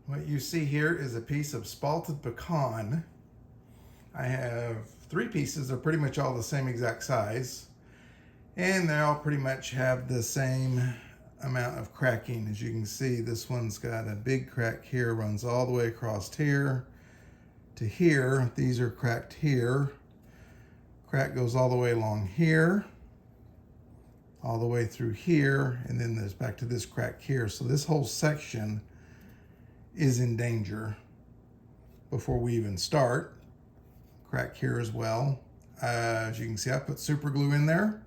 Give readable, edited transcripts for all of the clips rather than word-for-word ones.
What you see here is a piece of spalted pecan. I have 3 pieces. They're pretty much all the same exact size. And they all pretty much have the same amount of cracking. As you can see, this one's got a big crack here, runs all the way across here to here. These are cracked here. Crack goes all the way along here, all the way through here, and then there's back to this crack here. So this whole section is in danger before we even start. Crack here as well. As you can see, I put super glue in there,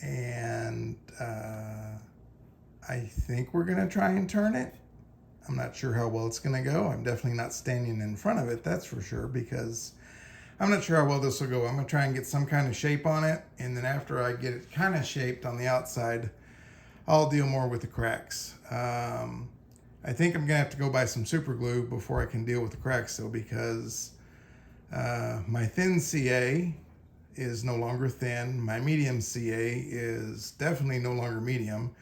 and I think we're gonna try and turn it. I'm not sure how well it's gonna go. I'm definitely not standing in front of it, that's for sure, because I'm not sure how well this will go. I'm gonna try and get some kind of shape on it, and then after I get it kind of shaped on the outside, I'll deal more with the cracks. I think I'm gonna have to go buy some super glue before I can deal with the cracks though, because my thin CA is no longer thin. My medium CA is definitely no longer medium.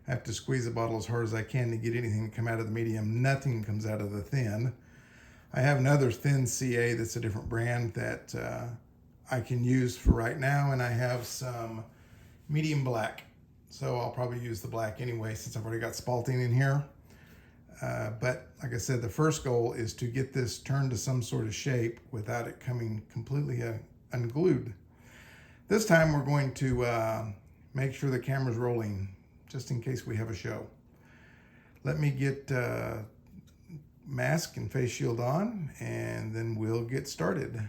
I have to squeeze the bottle as hard as I can to get anything to come out of the medium. Nothing comes out of the thin. I have another thin CA that's a different brand that I can use for right now, and I have some medium black. So I'll probably use the black anyway since I've already got spalting in here. But like I said, the first goal is to get this turned to some sort of shape without it coming completely unglued. This time we're going to make sure the camera's rolling just in case we have a show. Let me get mask and face shield on, and then we'll get started.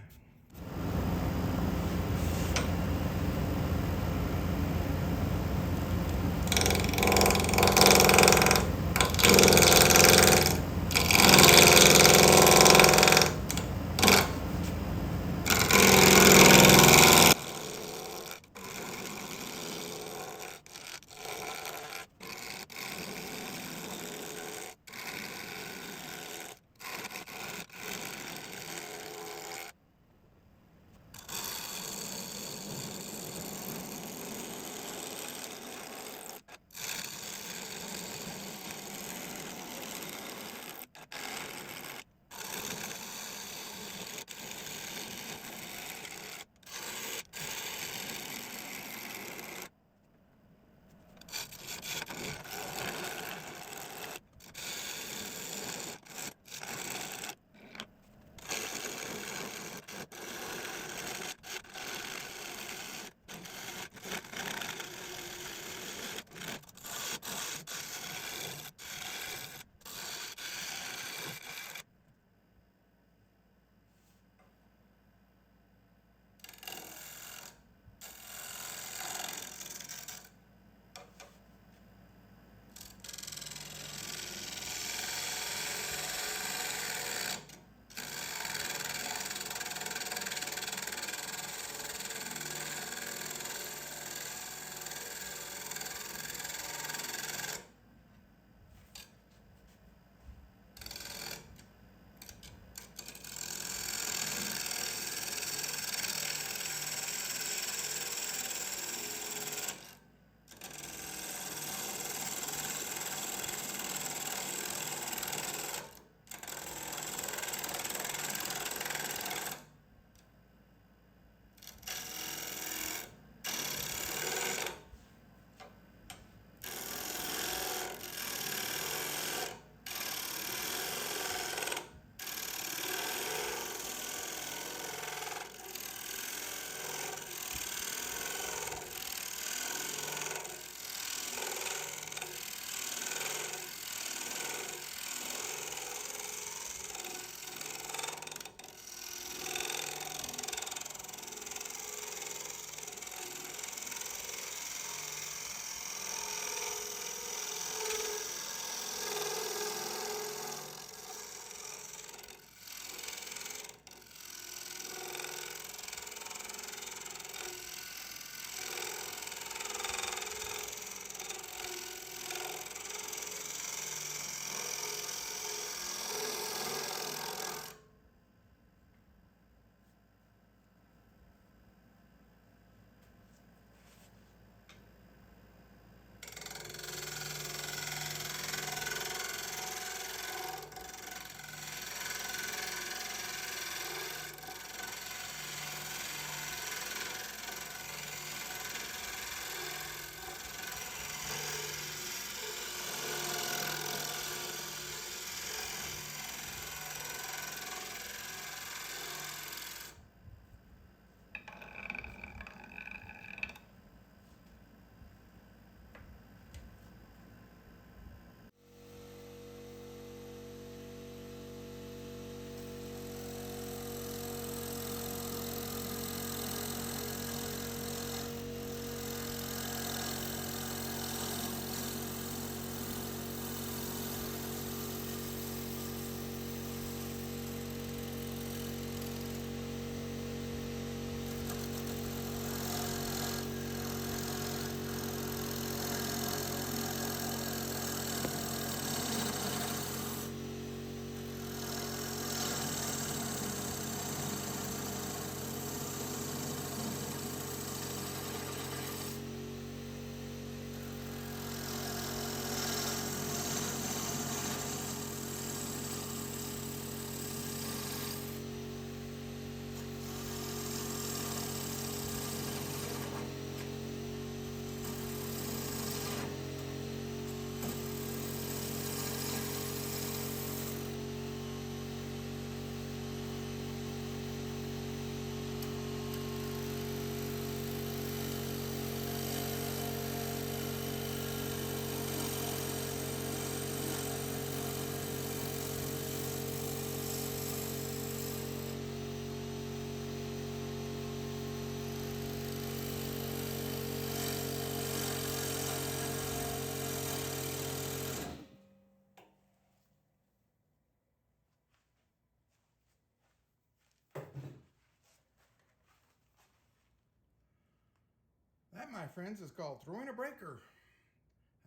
my friends, is called throwing a breaker.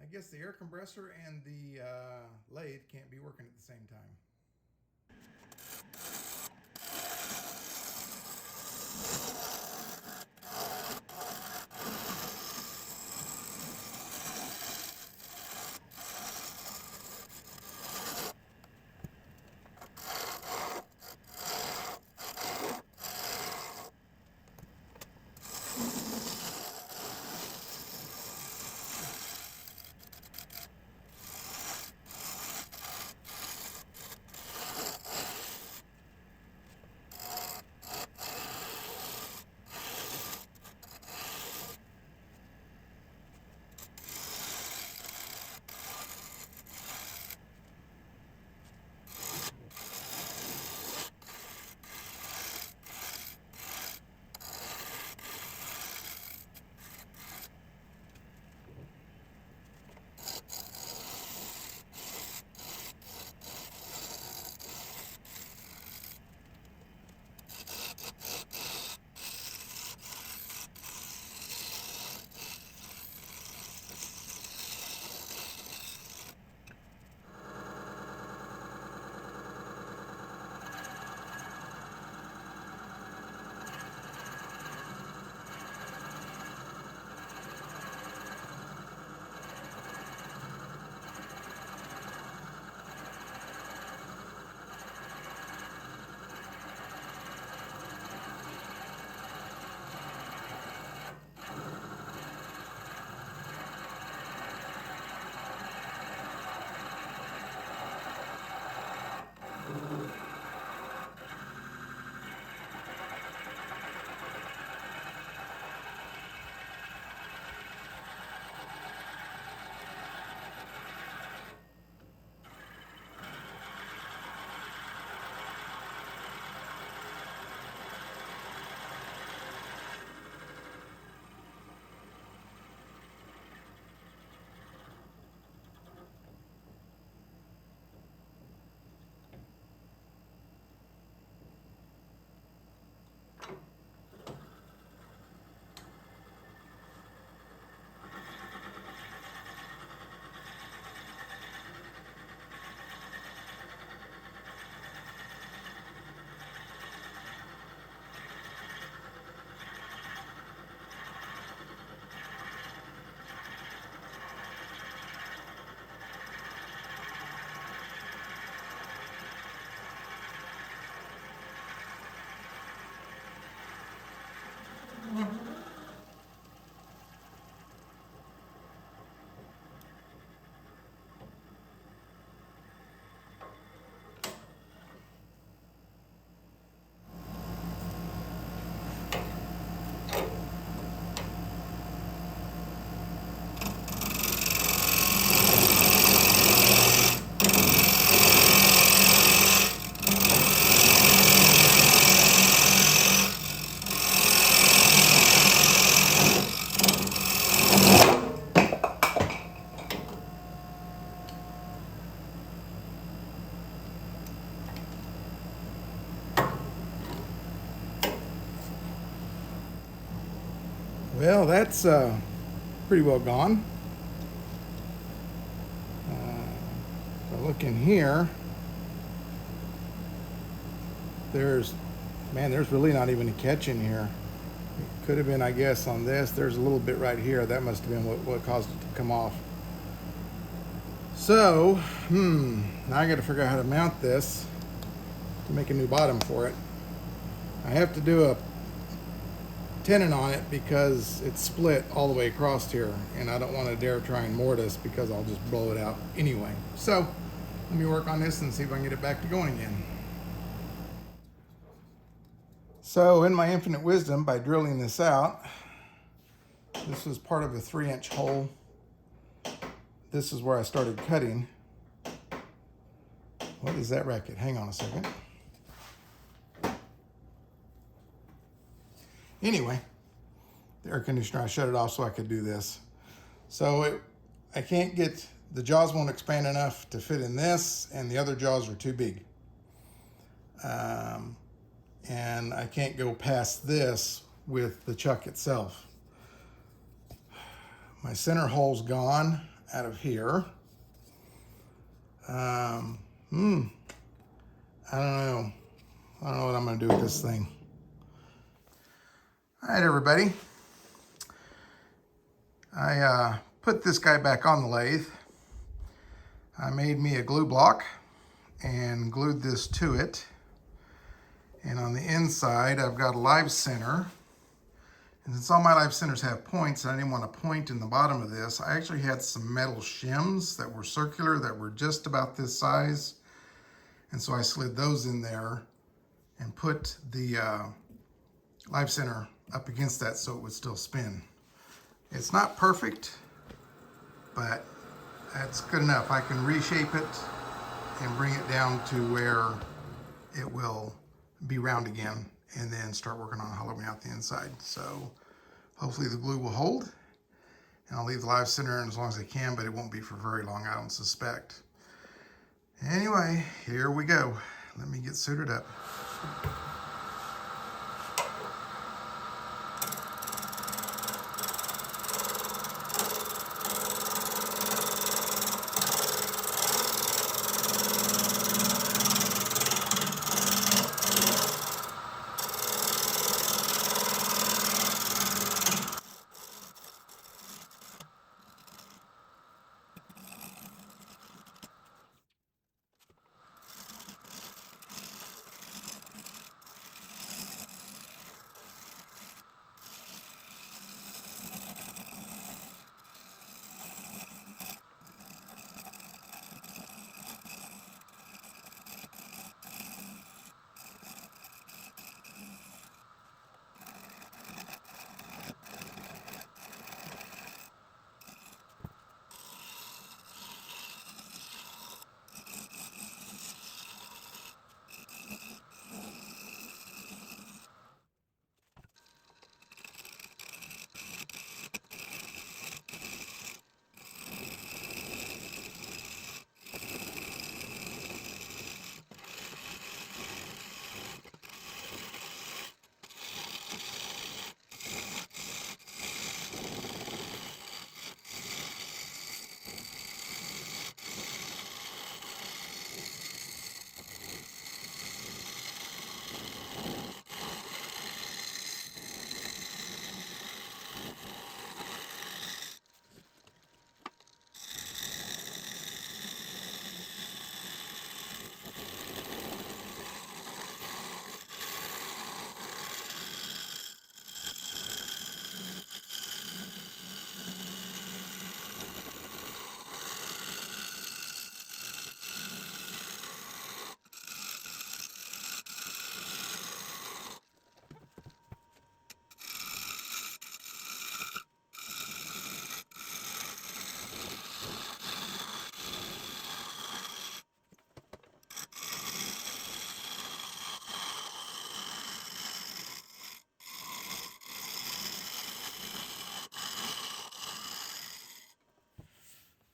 I guess the air compressor and the lathe can't be working at the same time. Well, that's pretty well gone. If I look in here, there's really not even a catch in here. It could have been, I guess, on this. There's a little bit right here. That must have been what caused it to come off. So, now I got to figure out how to mount this to make a new bottom for it. I have to do a tenon on it because it's split all the way across here, and I don't want to dare try and mortise because I'll just blow it out anyway. So let me work on this and see if I can get it back to going again. So in my infinite wisdom, by drilling this out, this was part of a 3-inch hole. This is where I started cutting. What is that racket? Hang on a second. Anyway, the air conditioner, I shut it off so I could do this. So I can't get, the jaws won't expand enough to fit in this, and the other jaws are too big. And I can't go past this with the chuck itself. My center hole's gone out of here. I don't know. I don't know what I'm going to do with this thing. All right, everybody. I put this guy back on the lathe. I made me a glue block and glued this to it. And on the inside, I've got a live center. And since all my live centers have points, and I didn't want a point in the bottom of this, I actually had some metal shims that were circular that were just about this size. And so I slid those in there and put the live center up against that so it would still spin. It's not perfect, but that's good enough. I can reshape it and bring it down to where it will be round again and then start working on hollowing out the inside. So hopefully the glue will hold, and I'll leave the live center in as long as I can, but it won't be for very long, I don't suspect. Anyway, here we go. Let me get suited up.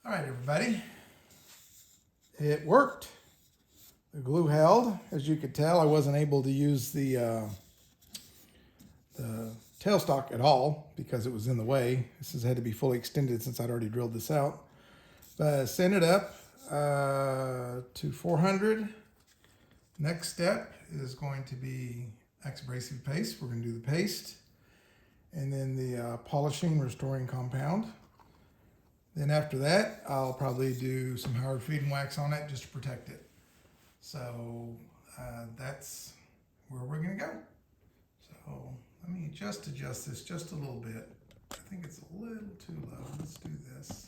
All right, everybody. It worked. The glue held. As you could tell, I wasn't able to use the tailstock at all because it was in the way. This has had to be fully extended since I'd already drilled this out. But send it up to 400. Next step is going to be abrasive paste. We're going to do the paste and then the polishing, restoring compound. Then after that, I'll probably do some Howard feed and wax on it just to protect it. So that's where we're gonna go. So let me just adjust this just a little bit. I think it's a little too low. Let's do this.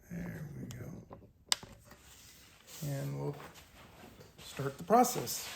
There we go. And we'll start the process.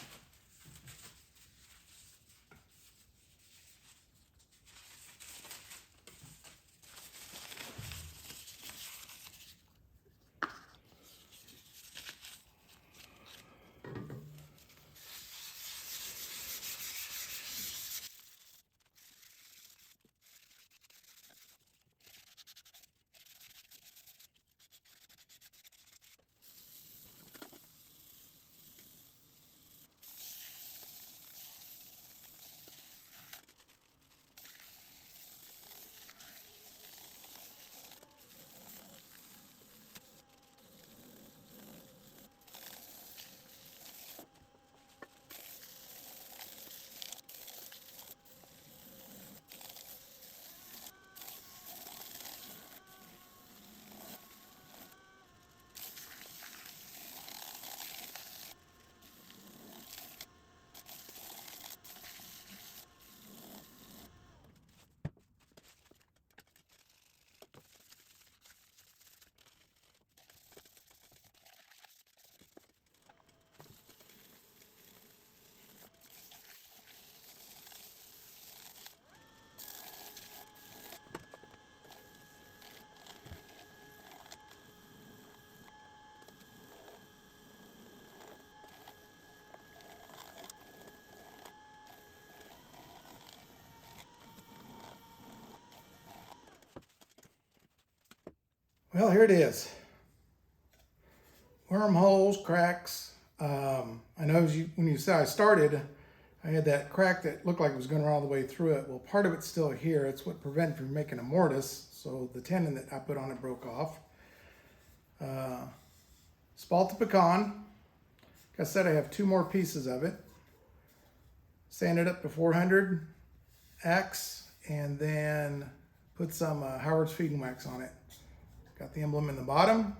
Well, here it is. Wormholes, cracks. I know when you saw I started, I had that crack that looked like it was going all the way through it. Well, part of it's still here. It's what prevented from making a mortise. So the tenon that I put on it broke off. Spalted pecan. Like I said, I have 2 more pieces of it. Sanded up to 400 X and then put some Howard's feeding wax on it. Got the emblem in the bottom.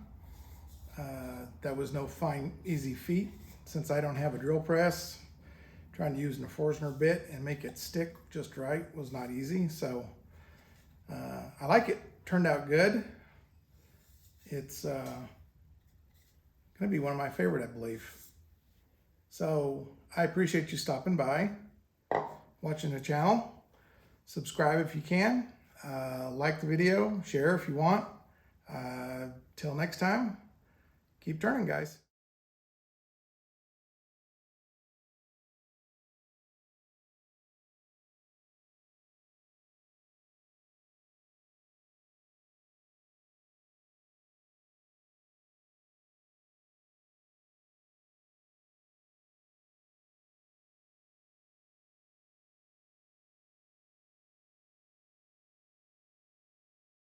That was no fine, easy feat since I don't have a drill press. Trying to use an Forstner bit and make it stick just right was not easy. So I like it. Turned out good. It's going to be one of my favorite, I believe. So I appreciate you stopping by, watching the channel. Subscribe if you can. Like the video. Share if you want. Till next time, keep turning, guys.